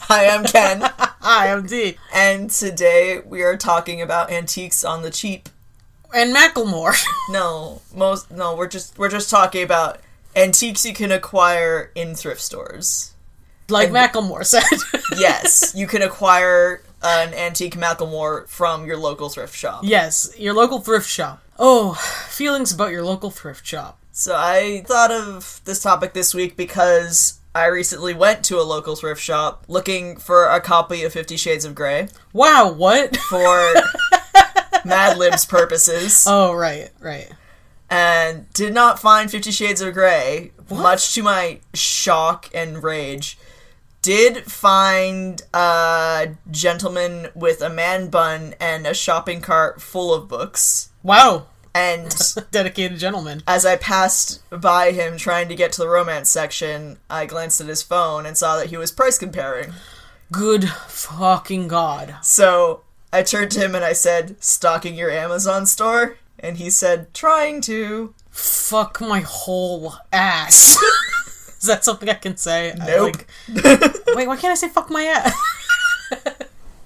I am Ken. I am D. And today we are talking about antiques on the cheap. And Macklemore. We're just talking about antiques you can acquire in thrift stores. Like Macklemore said. Yes, you can acquire an antique Macklemore from your local thrift shop. Yes, your local thrift shop. Oh, feelings about your local thrift shop. So I thought of this topic this week because I recently went to a local thrift shop looking for a copy of 50 Shades of Grey. Wow, what? For Mad Libs purposes. Oh, right. And did not find 50 Shades of Grey, What? much to my shock and rage. Did find a gentleman with a man bun and a shopping cart full of books. Wow. And dedicated gentleman. as I passed by him trying to get to the romance section, I glanced at his phone and saw that he was price comparing. Good fucking God. So I turned to him and I said, "Stocking your Amazon store?" And he said, "Trying to." Fuck my whole ass. Is that something I can say? Nope. Wait, why can't I say fuck my ass?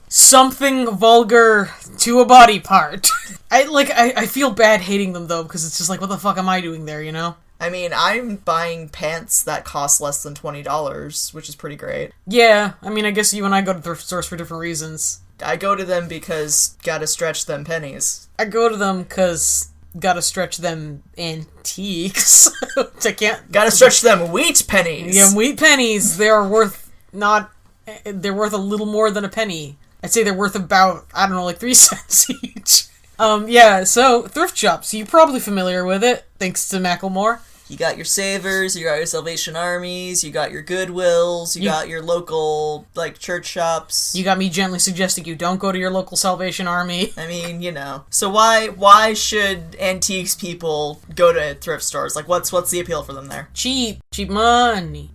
Something vulgar to a body part. I feel bad hating them though, because it's just like, what the fuck am I doing there, you know? I mean, I'm buying pants that cost less than $20, which is pretty great. Yeah, I mean, I guess you and I go to thrift stores for different reasons. I go to them because gotta stretch them pennies. I go to them because gotta stretch them antiques. Which I can't... Gotta stretch them wheat pennies! Yeah, wheat pennies, they're worth a little more than a penny. I'd say they're worth about, 3 cents each. So, thrift shops, you're probably familiar with it, thanks to Macklemore. You got your Savers, you got your Salvation Armies, you got your Goodwills, you got your local, church shops. You got me gently suggesting you don't go to your local Salvation Army. I mean, you know. So why should antiques people go to thrift stores? What's the appeal for them there? Cheap money.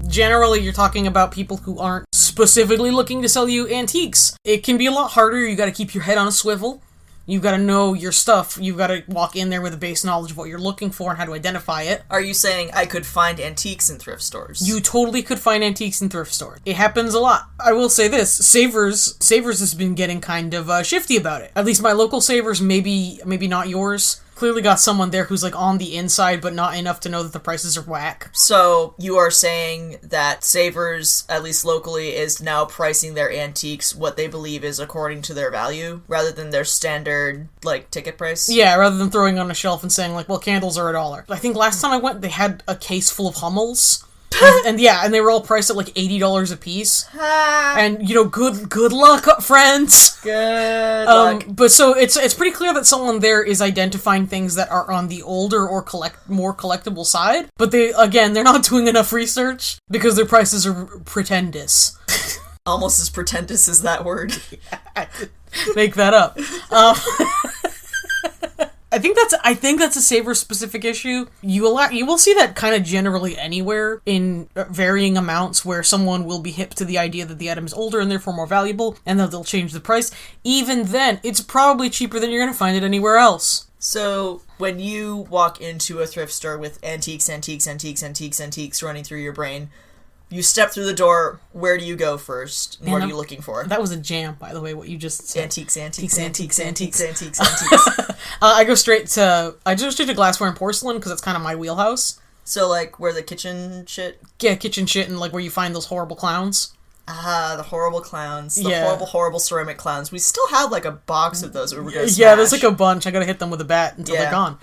Generally, you're talking about people who aren't specifically looking to sell you antiques. It can be a lot harder, you gotta keep your head on a swivel. You've got to know your stuff. You've got to walk in there with a base knowledge of what you're looking for and how to identify it. Are you saying I could find antiques in thrift stores? You totally could find antiques in thrift stores. It happens a lot. I will say this, Savers has been getting kind of shifty about it. At least my local Savers, maybe not yours. Clearly got someone there who's on the inside, but not enough to know that the prices are whack. So you are saying that Savers, at least locally, is now pricing their antiques what they believe is according to their value, rather than their standard, ticket price? Yeah, rather than throwing on a shelf and saying, candles are $1. I think last time I went, they had a case full of Hummels. and they were all priced at $80 a piece. And good luck, friends. Good luck. But so it's pretty clear that someone there is identifying things that are on the older or more collectible side. But they're not doing enough research because their prices are pretentious. Almost as pretentious as that word. Yeah, I could make that up. I think that's a Saver specific issue. You will see that kind of generally anywhere in varying amounts where someone will be hip to the idea that the item is older and therefore more valuable, and that they'll change the price. Even then, it's probably cheaper than you're going to find it anywhere else. So, when you walk into a thrift store with antiques running through your brain, you step through the door, where do you go first? And what are you looking for? That was a jam, by the way, what you just said. Antiques. I go straight to glassware and porcelain, because that's kind of my wheelhouse. So, where the kitchen shit? Yeah, kitchen shit, and where you find those horrible clowns. Ah, the horrible clowns. The horrible ceramic clowns. We still have, a box of those we were gonna smash. Yeah, there's a bunch. I gotta hit them with a bat until they're gone.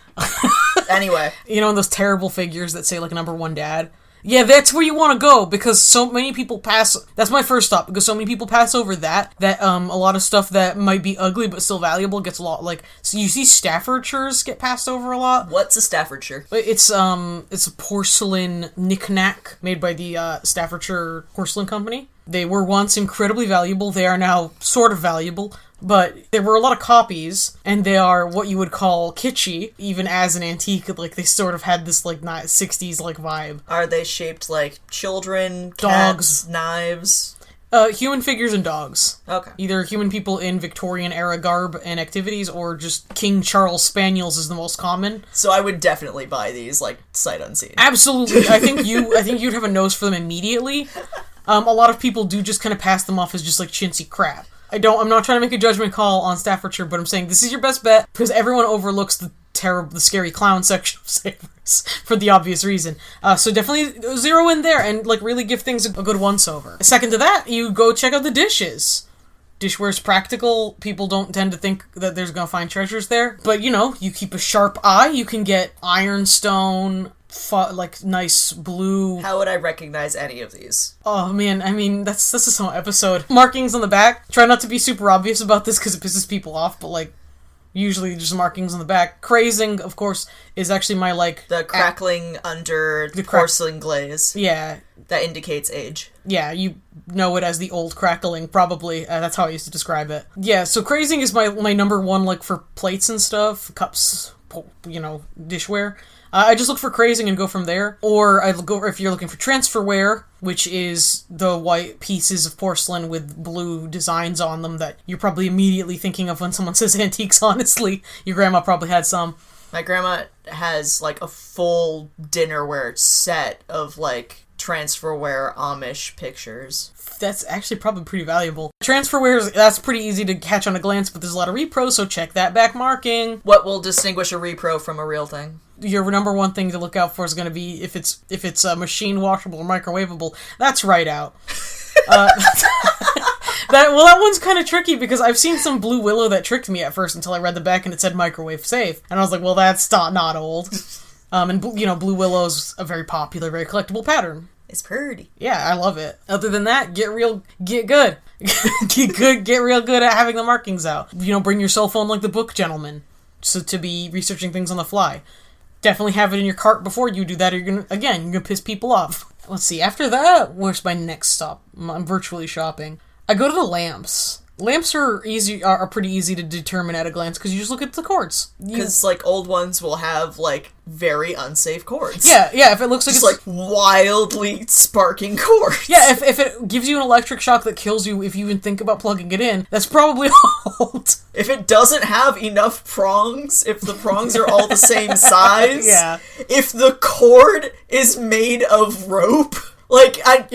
Anyway. And those terrible figures that say, number one dad. Yeah, that's where you want to go, because so many people that's my first stop, because so many people pass over that a lot of stuff that might be ugly but still valuable gets a lot, so you see Staffordshires get passed over a lot. What's a Staffordshire? It's a porcelain knick-knack made by the Staffordshire Porcelain Company. They were once incredibly valuable, they are now sort of valuable, but there were a lot of copies, and they are what you would call kitschy, even as an antique. They sort of had this 60s vibe. Are they shaped like children, dogs, cats, knives? Human figures and dogs. Okay. Either human people in Victorian era garb and activities, or just King Charles Spaniels is the most common. So I would definitely buy these sight unseen. Absolutely. I think you'd have a nose for them immediately. A lot of people do just kind of pass them off as just like chintzy crap. I'm not trying to make a judgment call on Staffordshire, but I'm saying this is your best bet because everyone overlooks the scary clown section of Savers for the obvious reason. So definitely zero in there and like really give things a good once-over. Second to that, you go check out the dishes. Dishware's practical. People don't tend to think that there's gonna find treasures there, but you know, you keep a sharp eye. You can get ironstone, like nice blue. How would I recognize any of these? Oh man, I mean this is some episode. Markings on the back. Try not to be super obvious about this because it pisses people off, but like usually just markings on the back. Crazing, of course, is actually my like the crackling under the porcelain glaze. Yeah, that indicates age. Yeah, you know it as the old crackling, probably. That's how I used to describe it. Yeah, so crazing is my number one, like, for plates and stuff, cups, you know, dishware. I just look for crazing and go from there. Or I go if you're looking for transferware, which is the white pieces of porcelain with blue designs on them that you're probably immediately thinking of when someone says antiques, honestly. Your grandma probably had some. My grandma has, like, a full dinnerware set of, like, transferware Amish pictures. That's actually probably pretty valuable. Transferware, that's pretty easy to catch on a glance, but there's a lot of repros, so check that back marking. What will distinguish a repro from a real thing? Your number one thing to look out for is going to be if it's machine washable or microwavable. That's right out. That one's kind of tricky because I've seen some Blue Willow that tricked me at first until I read the back and it said microwave safe, and I was like, well, that's not old. And you know, Blue Willow's a very popular, very collectible pattern. It's pretty. Yeah, I love it. Other than that, get good. Get real good at having the markings out. You know, bring your cell phone like the book gentleman, so to be researching things on the fly. Definitely have it in your cart before you do that, or you're gonna piss people off. Let's see, after that, where's my next stop? I'm virtually shopping. I go to the lamps. Lamps are pretty easy to determine at a glance because you just look at the cords. Because like old ones will have like very unsafe cords. Yeah. If it looks like it's like wildly sparking cords. Yeah, if it gives you an electric shock that kills you if you even think about plugging it in, that's probably old. If it doesn't have enough prongs, if the prongs are all the same size, yeah. If the cord is made of rope. Like, I'm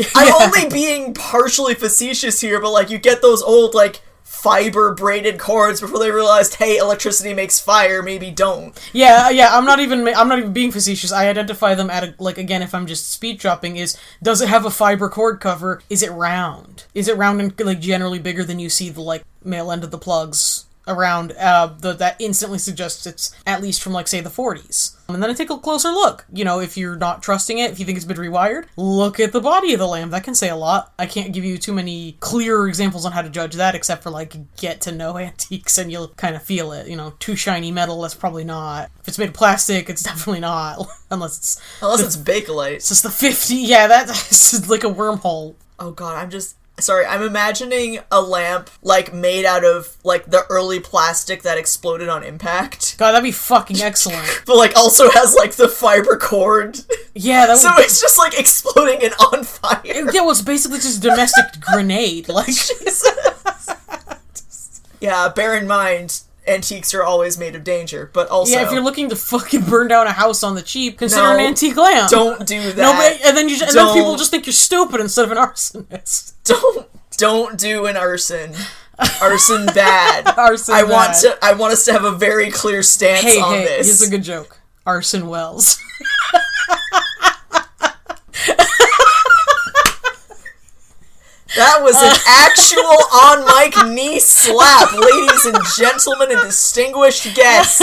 only being partially facetious here, but, like, you get those old, like, fiber braided cords before they realized, hey, electricity makes fire, maybe don't. Yeah, I'm not even being facetious. I identify them at again, if I'm just speed dropping, does it have a fiber cord cover? Is it round? Is it round and, like, generally bigger than you see the, like, male end of the plugs around? That instantly suggests it's at least from, like, say, the 40s. And then I take a closer look. You know, if you're not trusting it, if you think it's been rewired, look at the body of the lamp. That can say a lot. I can't give you too many clear examples on how to judge that, except for, like, get to know antiques and you'll kind of feel it. You know, too shiny metal, that's probably not. If it's made of plastic, it's definitely not. Unless it's Bakelite. It's just the 50. Yeah, that's like a wormhole. Oh god, I'm imagining a lamp, like, made out of, like, the early plastic that exploded on impact. God, that'd be fucking excellent. But, like, also has, like, the fiber cord. Yeah, so it's just, like, exploding and on fire. Yeah, well, it's basically just a domestic grenade. Like, Jesus. Yeah, bear in mind, antiques are always made of danger, but also... Yeah, if you're looking to fucking burn down a house on the cheap, consider an antique lamp. Don't do that. No, and then people just think you're stupid instead of an arsonist. Don't do an arson. Arson bad. Arson I bad. want us to have a very clear stance on this. Here's a good joke. Arson Wells. That was an actual on-mic knee slap, ladies and gentlemen and distinguished guests.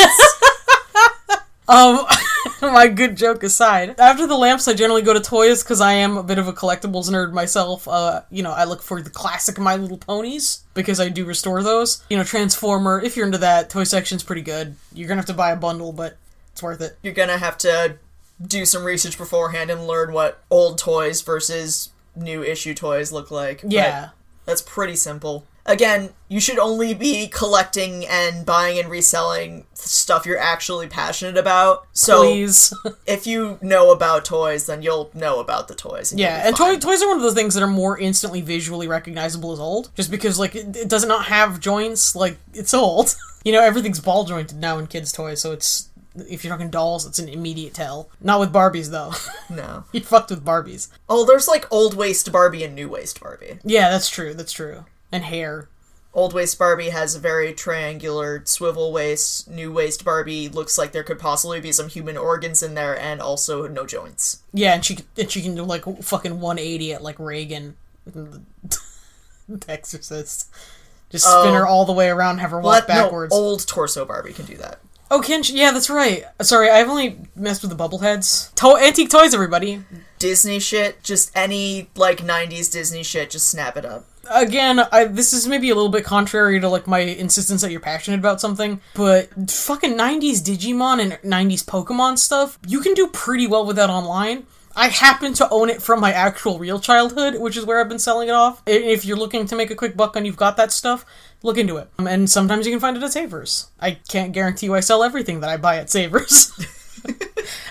My good joke aside, after the lamps, I generally go to toys because I am a bit of a collectibles nerd myself. You know, I look for the classic My Little Ponies because I do restore those. You know, Transformer, if you're into that, toy section's pretty good. You're gonna have to buy a bundle, but it's worth it. You're gonna have to do some research beforehand and learn what old toys versus new issue toys look like. Yeah. But that's pretty simple. Again, you should only be collecting and buying and reselling stuff you're actually passionate about. So please. If you know about toys, then you'll know about the toys. Yeah, and toys are one of those things that are more instantly visually recognizable as old. Just because, like, it does not have joints, like, it's old. You know, everything's ball jointed now in kids' toys, so it's If you're talking dolls, it's an immediate tell. Not with Barbies, though. No. You fucked with Barbies. Oh, there's like old waist Barbie and new waist Barbie. Yeah, that's true. That's true. And hair. Old waist Barbie has a very triangular swivel waist. New waist Barbie looks like there could possibly be some human organs in there, and also no joints. Yeah, and she can do like fucking 180 at like Reagan, the Exorcist. Just spin her all the way around, have her walk backwards. No, old torso Barbie can do that. Oh, can she? Yeah, that's right. Sorry, I've only messed with the bubbleheads. Antique toys, everybody. Disney shit, just any like 90s Disney shit, just snap it up. Again, this is maybe a little bit contrary to, like, my insistence that you're passionate about something, but fucking 90s Digimon and 90s Pokemon stuff, you can do pretty well with that online. I happen to own it from my actual real childhood, which is where I've been selling it off. If you're looking to make a quick buck and you've got that stuff, look into it. And sometimes you can find it at Savers. I can't guarantee you I sell everything that I buy at Savers.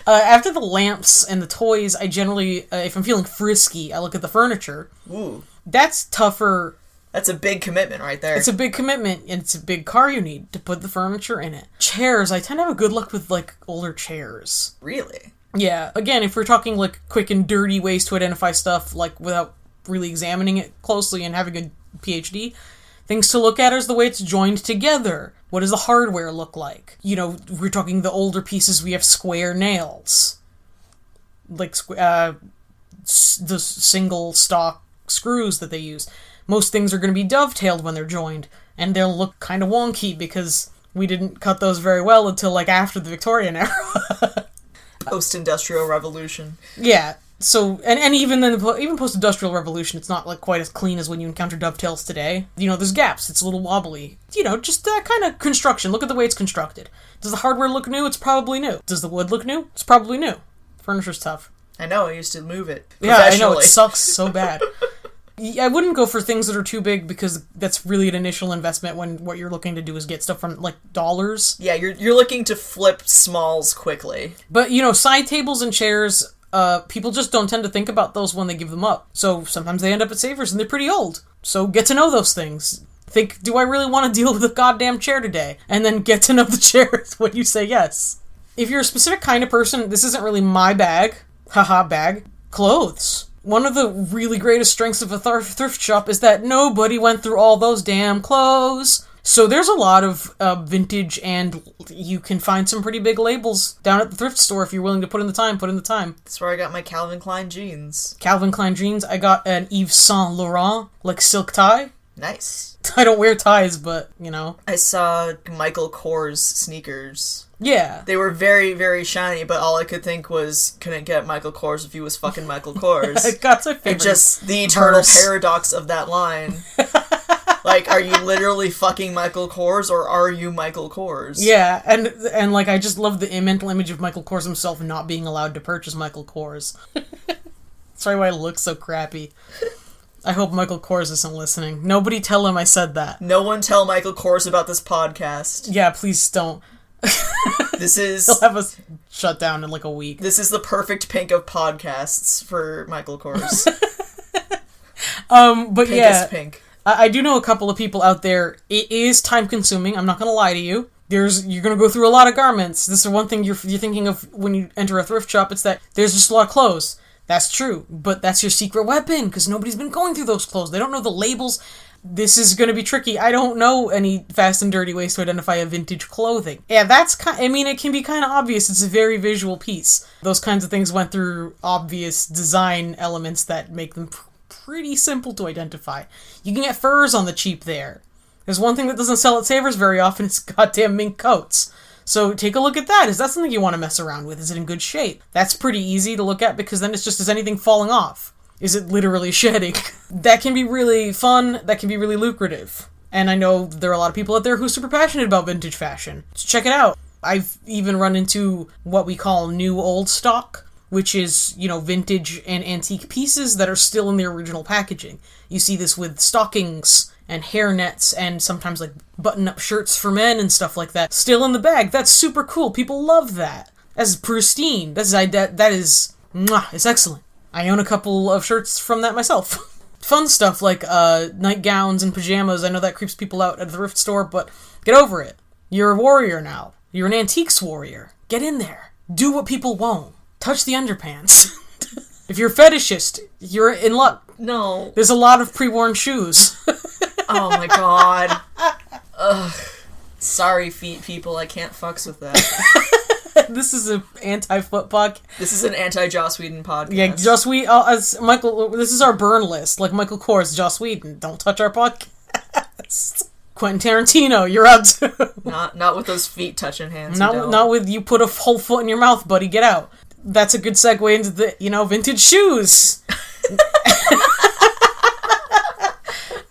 After the lamps and the toys, I generally, if I'm feeling frisky, I look at the furniture. Ooh. That's tougher. That's a big commitment right there. It's a big commitment, and it's a big car you need to put the furniture in it. Chairs, I tend to have a good luck with, like, older chairs. Really? Yeah. Again, if we're talking, like, quick and dirty ways to identify stuff, like, without really examining it closely and having a PhD, things to look at is the way it's joined together. What does the hardware look like? You know, we're talking the older pieces, we have square nails. Like, the single stock screws that they use. Most things are going to be dovetailed when they're joined, and they'll look kind of wonky because we didn't cut those very well until, like, after the Victorian era. Post-industrial revolution. Yeah. So, and even then, even post-industrial revolution, it's not, like, quite as clean as when you encounter dovetails today. You know, there's gaps, it's a little wobbly. You know, just that kind of construction. Look at the way it's constructed. Does the hardware look new? It's probably new. Does the wood look new? It's probably new. Furniture's tough. I know, I used to move it. Yeah, I know, it sucks so bad. I wouldn't go for things that are too big because that's really an initial investment when what you're looking to do is get stuff from, like, dollars. Yeah, you're looking to flip smalls quickly. But, you know, side tables and chairs, people just don't tend to think about those when they give them up. So sometimes they end up at Savers and they're pretty old. So get to know those things. Think, do I really want to deal with a goddamn chair today? And then get to know the chairs when you say yes. If you're a specific kind of person, this isn't really my bag. Haha, bag. Clothes. One of the really greatest strengths of a thrift shop is that nobody went through all those damn clothes. So there's a lot of vintage, and you can find some pretty big labels down at the thrift store if you're willing to put in the time, That's where I got my Calvin Klein jeans. Calvin Klein jeans. I got an Yves Saint Laurent, like, silk tie. Nice. I don't wear ties, but, you know. I saw Michael Kors sneakers. Yeah. They were very, very shiny, but all I could think was, couldn't get Michael Kors if he was fucking Michael Kors. That's my favorite. And just the eternal paradox of that line. Like, are you literally fucking Michael Kors, or are you Michael Kors? Yeah, and like, I just love the mental image of Michael Kors himself not being allowed to purchase Michael Kors. That's probably why it looks so crappy. I hope Michael Kors isn't listening. Nobody tell him I said that. No one tell Michael Kors about this podcast. Yeah, please don't. This is... He'll have us shut down in like a week. This is the perfect pink of podcasts for Michael Kors. But Pinkest yeah, pink. I do know a couple of people out there. It is time consuming. I'm not gonna lie to you. You're gonna go through a lot of garments. This is one thing you're thinking of when you enter a thrift shop. It's that there's just a lot of clothes. That's true, but that's your secret weapon, because nobody's been going through those clothes. They don't know the labels. This is going to be tricky. I don't know any fast and dirty ways to identify a vintage clothing. Yeah, it can be kind of obvious. It's a very visual piece. Those kinds of things went through obvious design elements that make them pretty simple to identify. You can get furs on the cheap there. There's one thing that doesn't sell at Savers very often, it's goddamn mink coats. So take a look at that. Is that something you want to mess around with? Is it in good shape? That's pretty easy to look at, because then it's just, is anything falling off? Is it literally shedding? That can be really fun. That can be really lucrative. And I know there are a lot of people out there who are super passionate about vintage fashion. So check it out. I've even run into what we call new old stock, which is, you know, vintage and antique pieces that are still in their original packaging. You see this with stockings and hairnets and sometimes like button-up shirts for men and stuff like that. Still in the bag. That's super cool. People love that. That's pristine. That is, it's excellent. I own a couple of shirts from that myself. Fun stuff like nightgowns and pajamas. I know that creeps people out at the thrift store, but get over it. You're a warrior now. You're an antiques warrior. Get in there. Do what people won't. Touch the underpants. If you're a fetishist, you're in luck. No. There's a lot of pre-worn shoes. Oh my god. Ugh. Sorry, feet people, I can't fucks with that. This is an anti-foot podcast. This is an anti-Joss Whedon podcast. Yeah, Joss Whedon, as Michael, this is our burn list. Like Michael Kors, Joss Whedon, don't touch our podcast. Quentin Tarantino, you're out too. Not with those feet touching hands. Not with you put a whole foot in your mouth, buddy, get out. That's a good segue into the, vintage shoes.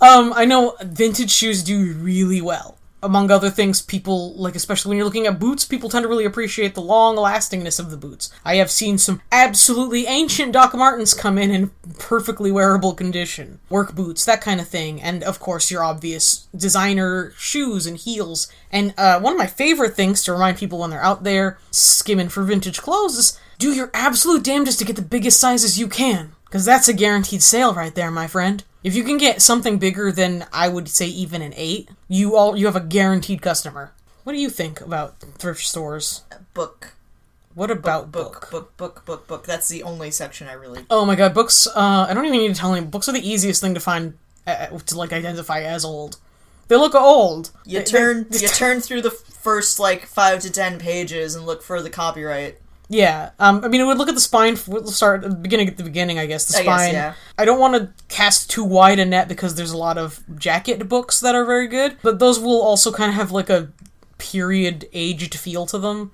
I know vintage shoes do really well. Among other things, people, like, especially when you're looking at boots, people tend to really appreciate the long-lastingness of the boots. I have seen some absolutely ancient Doc Martens come in perfectly wearable condition. Work boots, that kind of thing. And, of course, your obvious designer shoes and heels. And one of my favorite things to remind people when they're out there skimming for vintage clothes is do your absolute damnedest to get the biggest sizes you can. Because that's a guaranteed sale right there, my friend. If you can get something bigger than, I would say, even an 8, you have a guaranteed customer. What do you think about thrift stores? Book. What about book? That's the only section I really... Oh my god, books, I don't even need to tell you, books are the easiest thing to find, to, like, identify as old. They look old. You turn through the first, 5 to 10 pages and look for the copyright. Yeah, it would look at the spine. We'll start at the beginning, I guess. The spine. I guess, yeah. I don't want to cast too wide a net because there's a lot of jacket books that are very good, but those will also kind of have, a period-aged feel to them.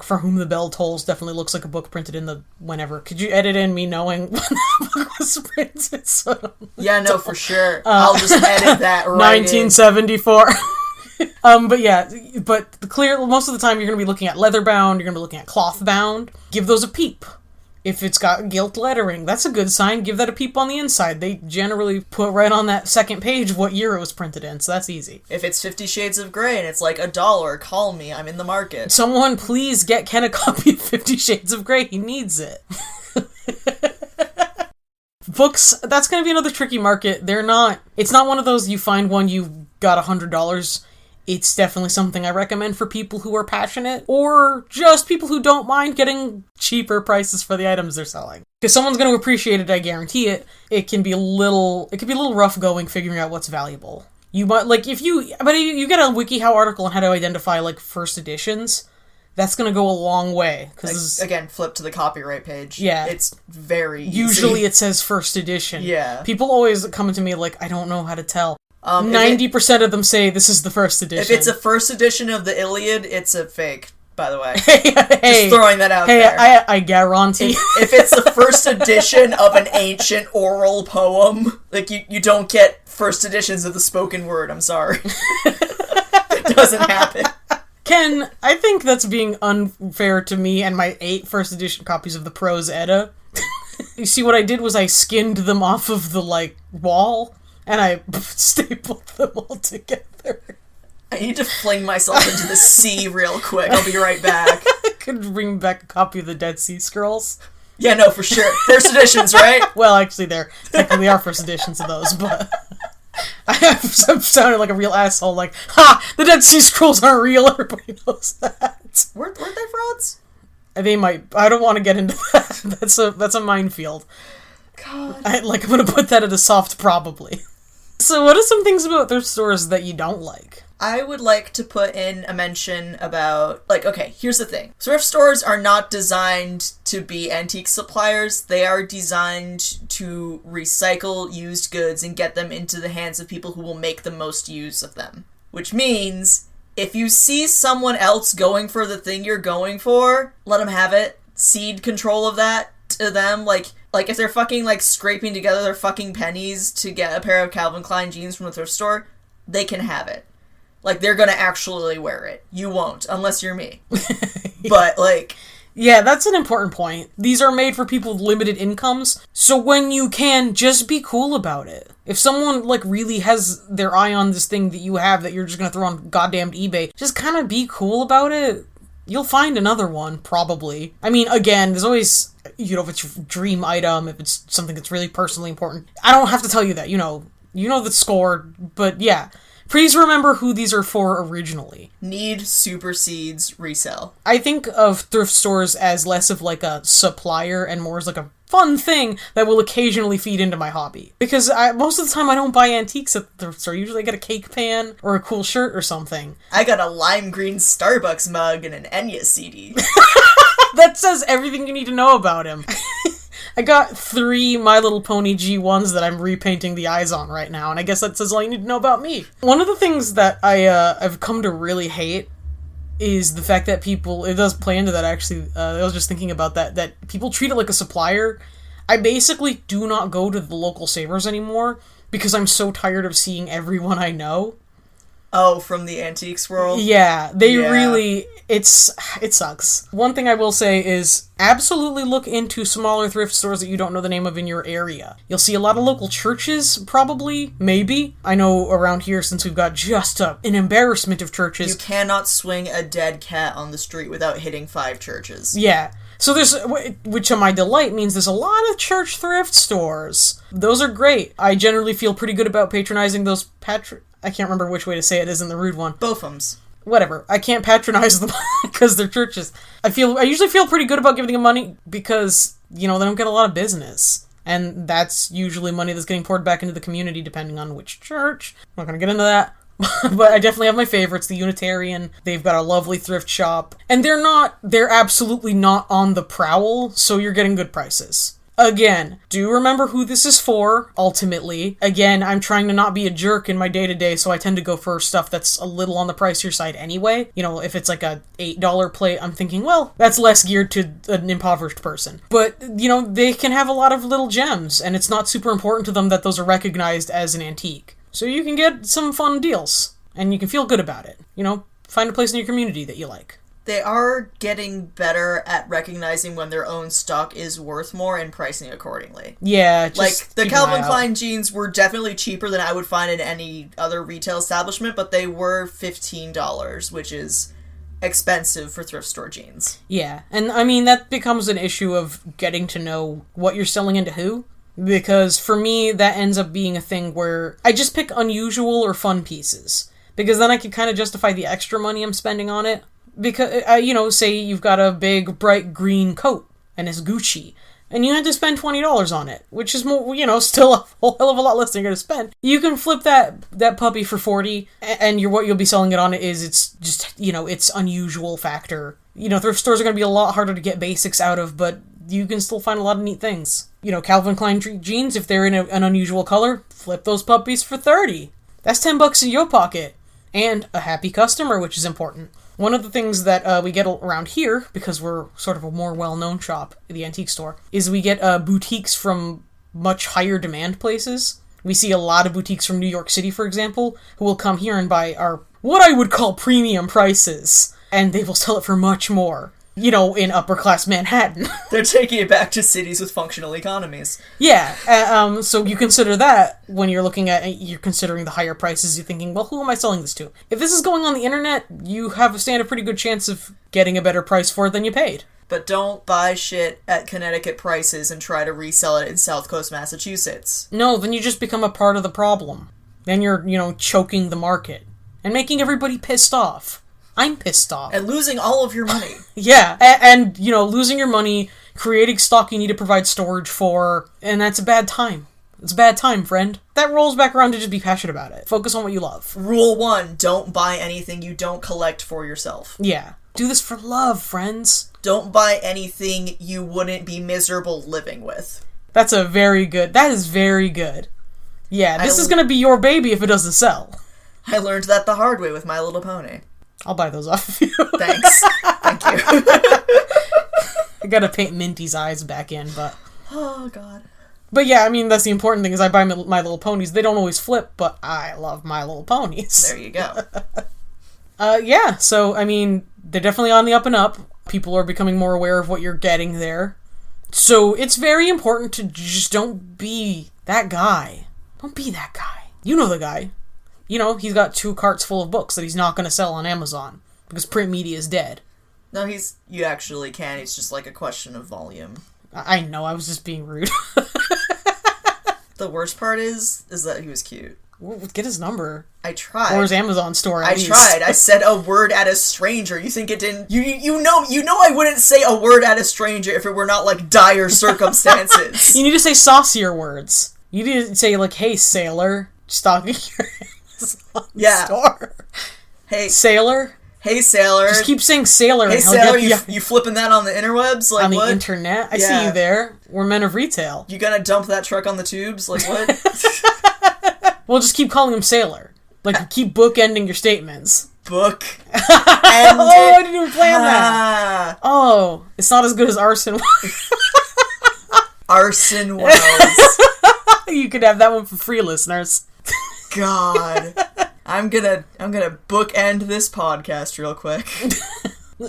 For Whom the Bell Tolls definitely looks like a book printed in the whenever. Could you edit in me knowing when the book was printed? Yeah, no, for sure. I'll just edit that right 1974. But most of the time you're going to be looking at leather bound, you're going to be looking at cloth bound. Give those a peep. If it's got gilt lettering, that's a good sign. Give that a peep on the inside. They generally put right on that second page what year it was printed in, so that's easy. If it's 50 Shades of Grey and it's $1, call me, I'm in the market. Someone please get Ken a copy of 50 Shades of Grey, he needs it. Books, that's going to be another tricky market. It's not one of those you find one you got $100. It's definitely something I recommend for people who are passionate, or just people who don't mind getting cheaper prices for the items they're selling. Because someone's going to appreciate it, I guarantee it. It can be a little rough going figuring out what's valuable. You might, if you get a WikiHow article on how to identify, first editions, that's going to go a long way. Again, flip to the copyright page. Yeah. It's very easy. Usually it says first edition. Yeah. People always come to me I don't know how to tell. 90% of them say this is the first edition. If it's a first edition of the Iliad, it's a fake, by the way. Just throwing that out there. I guarantee. If it's the first edition of an ancient oral poem, you don't get first editions of the spoken word, I'm sorry. It doesn't happen. Ken, I think that's being unfair to me and my 8 first edition copies of the Prose Edda. You see, what I did was I skinned them off of the, wall, and I stapled them all together. I need to fling myself into the sea real quick. I'll be right back. I could bring back a copy of the Dead Sea Scrolls. Yeah, no, for sure. First editions, right? Well, actually, there technically are first editions of those, but I'm sounding like a real asshole. The Dead Sea Scrolls aren't real. Everybody knows that. Weren't they frauds? They might. I don't want to get into that. That's a minefield. God. I'm going to put that at a soft probably. So what are some things about thrift stores that you don't like? I would like to put in a mention about, okay, here's the thing. Thrift stores are not designed to be antique suppliers. They are designed to recycle used goods and get them into the hands of people who will make the most use of them. Which means, if you see someone else going for the thing you're going for, let them have it. Cede control of that to them. If they're fucking, scraping together their fucking pennies to get a pair of Calvin Klein jeans from the thrift store, they can have it. They're gonna actually wear it. You won't, unless you're me. But, Yeah, that's an important point. These are made for people with limited incomes, so when you can, just be cool about it. If someone, really has their eye on this thing that you have that you're just gonna throw on goddamn eBay, just kind of be cool about it. You'll find another one, probably. Again, there's always, if it's your dream item, if it's something that's really personally important. I don't have to tell you that, you know the score, but yeah. Please remember who these are for originally. Need supersedes resell. I think of thrift stores as less of like a supplier and more as like a fun thing that will occasionally feed into my hobby. Because most of the time I don't buy antiques at the thrift store. Usually I get a cake pan or a cool shirt or something. I got a lime green Starbucks mug and an Enya CD. That says everything you need to know about him. I got 3 My Little Pony G1s that I'm repainting the eyes on right now, and I guess that says all you need to know about me. One of the things that I've come to really hate is the fact that people, it does play into that actually, I was just thinking about that people treat it like a supplier. I basically do not go to the local Savers anymore because I'm so tired of seeing everyone I know. Oh, from the antiques world? Yeah, really, it sucks. One thing I will say is absolutely look into smaller thrift stores that you don't know the name of in your area. You'll see a lot of local churches, probably, maybe. I know around here, since we've got just an embarrassment of churches. You cannot swing a dead cat on the street without hitting 5 churches. Yeah. So there's, which to my delight means there's a lot of church thrift stores. Those are great. I generally feel pretty good about patronizing those I can't remember which way to say it isn't the rude one. Bothams. Whatever. I can't patronize them because they're churches. I usually feel pretty good about giving them money because, they don't get a lot of business. And that's usually money that's getting poured back into the community depending on which church. I'm not going to get into that. But I definitely have my favorites. The Unitarian. They've got a lovely thrift shop. And they're absolutely not on the prowl, so you're getting good prices. Again, do remember who this is for, ultimately. Again, I'm trying to not be a jerk in my day-to-day, so I tend to go for stuff that's a little on the pricier side anyway. If it's like a $8 plate, I'm thinking, well, that's less geared to an impoverished person. But, they can have a lot of little gems, and it's not super important to them that those are recognized as an antique. So you can get some fun deals, and you can feel good about it. Find a place in your community that you like. They are getting better at recognizing when their own stock is worth more and pricing accordingly. Yeah, the Calvin Klein jeans were definitely cheaper than I would find in any other retail establishment, but they were $15, which is expensive for thrift store jeans. Yeah, and I mean, that becomes an issue of getting to know what you're selling into who. Because for me, that ends up being a thing where I just pick unusual or fun pieces. Because then I can kind of justify the extra money I'm spending on it. Because, say you've got a big, bright green coat, and it's Gucci, and you had to spend $20 on it, which is more, still a whole hell of a lot less than you're going to spend. You can flip that puppy for $40, and what you'll be selling it on is, it's just, it's unusual factor. Thrift stores are going to be a lot harder to get basics out of, but you can still find a lot of neat things. Calvin Klein jeans, if they're in an unusual color, flip those puppies for $30. That's $10 in your pocket. And a happy customer, which is important. One of the things that we get around here, because we're sort of a more well-known shop at the antique store, is we get boutiques from much higher demand places. We see a lot of boutiques from New York City, for example, who will come here and buy our, what I would call premium prices, and they will sell it for much more. In upper-class Manhattan. They're taking it back to cities with functional economies. Yeah, so you consider that when you're considering the higher prices, you're thinking, well, who am I selling this to? If this is going on the internet, you stand a pretty good chance of getting a better price for it than you paid. But don't buy shit at Connecticut prices and try to resell it in South Coast Massachusetts. No, then you just become a part of the problem. Then you're, choking the market and making everybody pissed off. I'm pissed off. And losing all of your money. Yeah, and losing your money, creating stock you need to provide storage for, and that's a bad time. It's a bad time, friend. That rolls back around to just be passionate about it. Focus on what you love. Rule 1, don't buy anything you don't collect for yourself. Yeah. Do this for love, friends. Don't buy anything you wouldn't be miserable living with. That is very good. Yeah, this is gonna be your baby if it doesn't sell. I learned that the hard way with My Little Pony. I'll buy those off of you. Thanks. Thank you. I gotta paint Minty's eyes back in, but... Oh, God. But yeah, I mean, that's the important thing, is I buy My Little Ponies. They don't always flip, but I love My Little Ponies. There you go. Yeah, so, I mean, they're definitely on the up and up. People are becoming more aware of what you're getting there. So it's very important to just don't be that guy. Don't be that guy. You know the guy. He's got 2 carts full of books that he's not going to sell on Amazon because print media is dead. No, you actually can. It's just like a question of volume. I know, I was just being rude. The worst part is that he was cute. Get his number. I tried. Or his Amazon store, I tried. I said a word at a stranger. You think it didn't... You know I wouldn't say a word at a stranger if it were not, like, dire circumstances. You need to say saucier words. You need to say, like, hey, sailor, stocking your Amazon store. Hey. Sailor? Hey, sailor. Just keep saying sailor. Hey, sailor, you flipping that on the interwebs? Like, on the what? internet? I see you there. We're men of retail. You gonna dump that truck on the tubes? Like, what? Well, just keep calling him sailor. Like, keep bookending your statements. Book. I didn't even plan that. Oh, it's not as good as Arson Wells. Arson Wells. You could have that one for free, listeners. God. I'm gonna bookend this podcast real quick.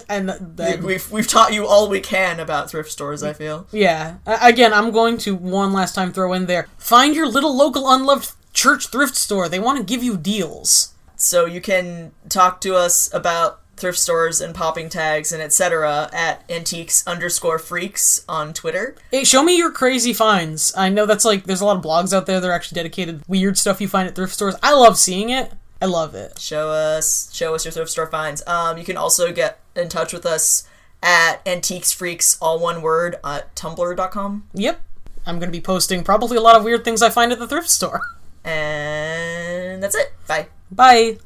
And then, we've taught you all we can about thrift stores, I feel. Yeah. Again, I'm going to one last time throw in there. Find your little local unloved church thrift store. They want to give you deals. So you can talk to us about thrift stores and popping tags and etc. at antiques_freaks on Twitter. Hey, show me your crazy finds. I know that's like, there's a lot of blogs out there that are actually dedicated to weird stuff you find at thrift stores. I love seeing it. I love it. Show us your thrift store finds. You can also get in touch with us at antiquesfreaks, all one word, at tumblr.com. Yep. I'm going to be posting probably a lot of weird things I find at the thrift store. And that's it. Bye. Bye.